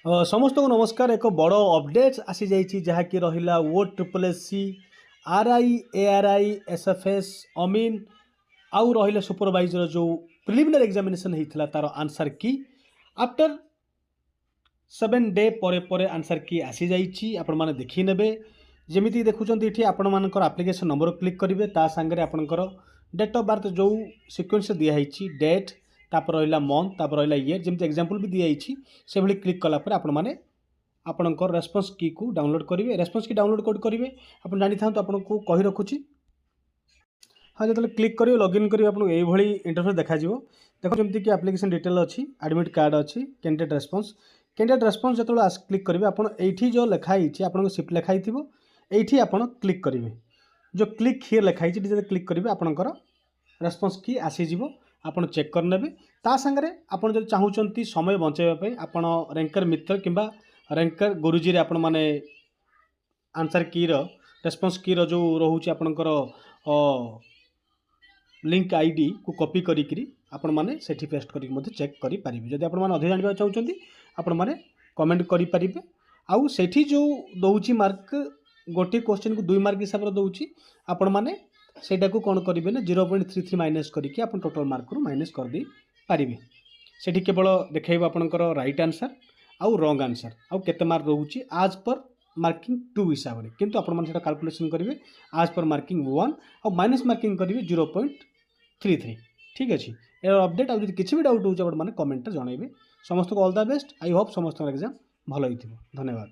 समस्त को नमस्कार। एक बड़ अपडेट आसी जाइए जहाँकि रहा ओ triple S C RI ARI SFS अमीन आउ रहा सुपरवाइजर जो प्रिलिमिनरी एग्जामिनेशन होता तार आंसर की आफ्टर 7 डे पर आंसर की आसी जाइए आपण मैंने देखी ने जमी देखुं ये आपण मान आप्लिकेसन नंबर क्लिक करेंगे ता सांगे आपंकर डेट ऑफ बर्थ जो सिक्वेन्स दिखाई डेट तापर रहा मंथ तापर रहा ईयर जमी एग्जांपल भी दिखाई से भाई क्लिक कलापर आपण मैंने आपणकर रेस्पॉन्स की को डाउनलोड करेंगे। रेस्पॉन्स की डाउनलोड कोड करेंगे आप जानी था आपको कही रखुच्छी। हाँ जो क्लिक करेंगे लॉगिन करेंगे आपको यही इंटरफेस देखा देखो जमीक कि एप्लिकेशन डिटेल अच्छी एडमिट कार्ड अच्छी कैंडिडेट रेस्पॉन्स जो क्लिक करेंगे आप जो लिखाई आपको सिफ्ट लिखाई ये आप क्लिक करेंगे जो क्लिक हियर लिखाई जो क्लिक करेंगे आपंकर रेस्पॉन्स की आसीज आप चेक करने ता सागर आप जो चाहूँगी समय बचाइवाई आप रैंकर मित्र कि रैंकर गुरुजी रे आपण माने आंसर की रेस्पॉन्स की जो रोचे आपणकर लिंक आईडी को कॉपी करी आपण माने सेठी पेस्ट करी चेक करि परिबे। जदि आपण माने अधिक जानबा चाहउचंती आपण माने कमेंट करि परिबे। आउ सेठी जो दउची मार्क गोटे क्वेश्चन को 2 मार्क हिसाब रे दउची आपण माने सेटा को कोन करिवे ना 0.33 माइनस करिके आपण टोटल मार्क रो माइनस कर दे परिबे। सेठी केवल देखाइबो आपणकर राइट आंसर आउ रॉन्ग आंसर आउ केते मार्क रोची आज पर मार्किंग 2 हिसाब रे किंतु आपण माने सेटा कैलकुलेशन करिवे आज पर मार्किंग 1 आउ माइनस मार्किंग करिवे 0.33। ठीक अछि ए अपडेट आ जदि किछि भी डाउट होउछ आपण माने कमेंट रे जणाइबे। समस्त को all the best. I hope समस्त एग्जाम भलो होइथिबो। धन्यवाद।